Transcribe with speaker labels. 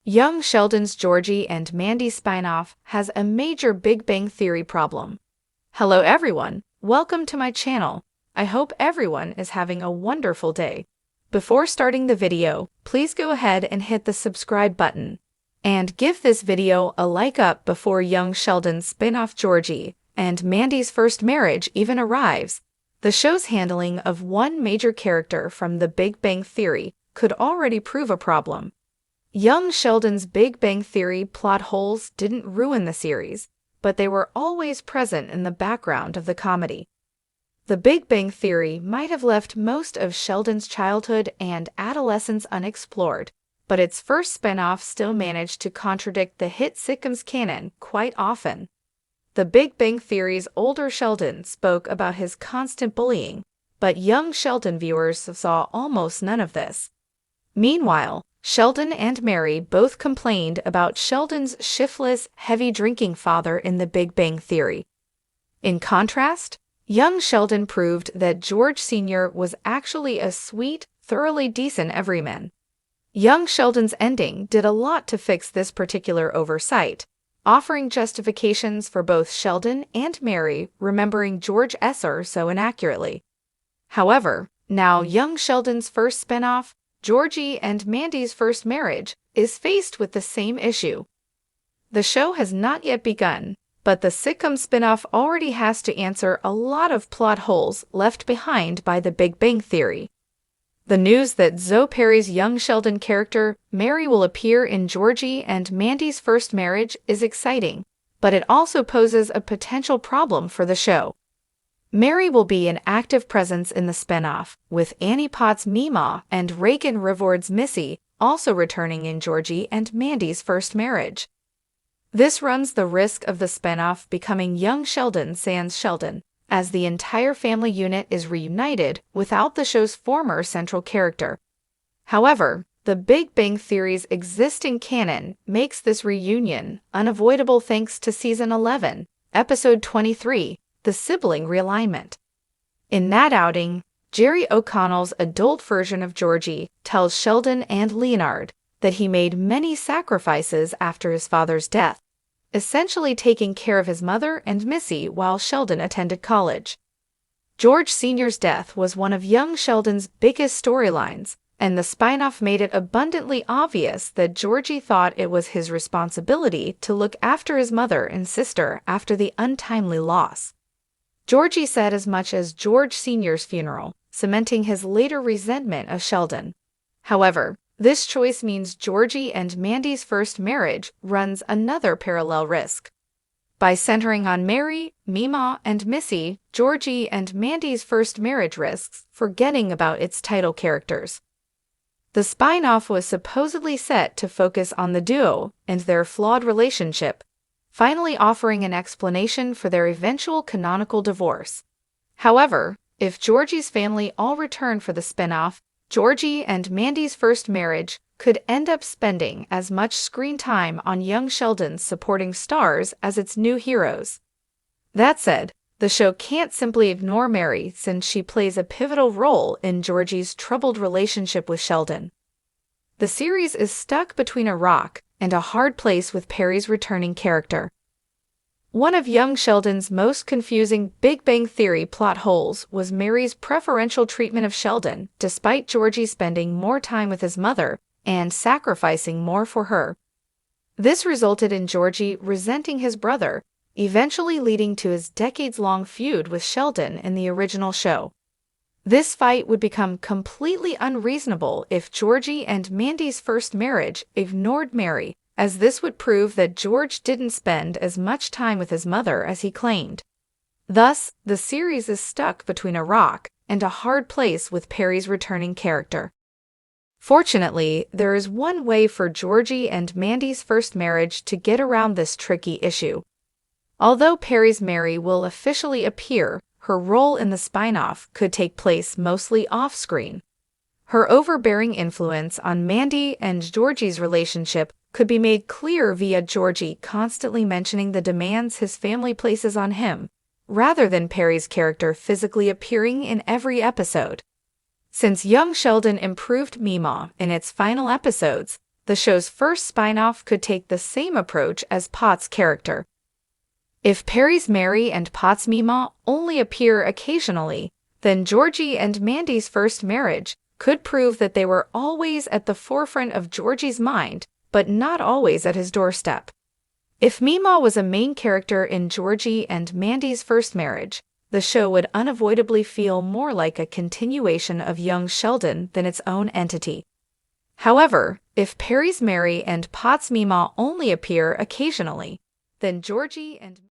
Speaker 1: Young Sheldon's Georgie and Mandy spin-off has a major Big Bang Theory problem. Hello everyone, welcome to my channel. I hope everyone is having a wonderful day. Before starting the video, please go ahead and hit the subscribe button. And give this video a like up before young Sheldon's spin-off Georgie and Mandy's first marriage even arrives. The show's handling of one major character from the Big Bang Theory could already prove a problem. Young Sheldon's Big Bang Theory plot holes didn't ruin the series, but they were always present in the background of the comedy. The Big Bang Theory might have left most of Sheldon's childhood and adolescence unexplored, but its first spin-off still managed to contradict the hit sitcom's canon quite often. The Big Bang Theory's older Sheldon spoke about his constant bullying, but young Sheldon viewers saw almost none of this. Meanwhile, Sheldon and Mary both complained about Sheldon's shiftless, heavy-drinking father in the Big Bang Theory. In contrast, young Sheldon proved that George Sr. was actually a sweet, thoroughly decent everyman. Young Sheldon's ending did a lot to fix this particular oversight, offering justifications for both Sheldon and Mary remembering George Esser so inaccurately. However, now young Sheldon's first spin-off, Georgie and Mandy's first marriage, is faced with the same issue. The show has not yet begun, but the sitcom spin-off already has to answer a lot of plot holes left behind by the Big Bang Theory. The news that Zoe Perry's young Sheldon character, Mary, will appear in Georgie and Mandy's first marriage is exciting, but it also poses a potential problem for the show. Mary will be an active presence in the spin-off, with Annie Potts' Meemaw and Reagan Rivord's Missy also returning in Georgie and Mandy's first marriage. This runs the risk of the spin-off becoming young Sheldon sans Sheldon, as the entire family unit is reunited without the show's former central character. However, the Big Bang Theory's existing canon makes this reunion unavoidable thanks to Season 11, Episode 23, The Sibling Realignment. In that outing, Jerry O'Connell's adult version of Georgie tells Sheldon and Leonard that he made many sacrifices after his father's death, essentially taking care of his mother and Missy while Sheldon attended college. George Sr.'s death was one of young Sheldon's biggest storylines, and the spin-off made it abundantly obvious that Georgie thought it was his responsibility to look after his mother and sister after the untimely loss. Georgie said as much as George Sr.'s funeral, cementing his later resentment of Sheldon. However, this choice means Georgie and Mandy's first marriage runs another parallel risk. By centering on Mary, Meemaw, and Missy, Georgie and Mandy's first marriage risks forgetting about its title characters. The spin-off was supposedly set to focus on the duo and their flawed relationship, finally offering an explanation for their eventual canonical divorce. However, if Georgie's family all return for the spin-off, Georgie and Mandy's first marriage could end up spending as much screen time on young Sheldon's supporting stars as its new heroes. That said, the show can't simply ignore Mary since she plays a pivotal role in Georgie's troubled relationship with Sheldon. The series is stuck between a rock and a hard place with Perry's returning character. One of young Sheldon's most confusing Big Bang Theory plot holes was Mary's preferential treatment of Sheldon, despite Georgie spending more time with his mother and sacrificing more for her. This resulted in Georgie resenting his brother, eventually leading to his decades-long feud with Sheldon in the original show. This fight would become completely unreasonable if Georgie and Mandy's first marriage ignored Mary, as this would prove that George didn't spend as much time with his mother as he claimed. Thus, the series is stuck between a rock and a hard place with Perry's returning character. Fortunately, there is one way for Georgie and Mandy's first marriage to get around this tricky issue. Although Perry's Mary will officially appear, her role in the spin-off could take place mostly off-screen. Her overbearing influence on Mandy and Georgie's relationship could be made clear via Georgie constantly mentioning the demands his family places on him, rather than Perry's character physically appearing in every episode. Since young Sheldon improved Meemaw in its final episodes, the show's first spin-off could take the same approach as Pot's character. If Perry's Mary and Pot's Mima only appear occasionally, then Georgie and Mandy's first marriage could prove that they were always at the forefront of Georgie's mind, but not always at his doorstep. If Mima was a main character in Georgie and Mandy's first marriage, the show would unavoidably feel more like a continuation of young Sheldon than its own entity. However, if Perry's Mary and Pot's Mima only appear occasionally, then Georgie and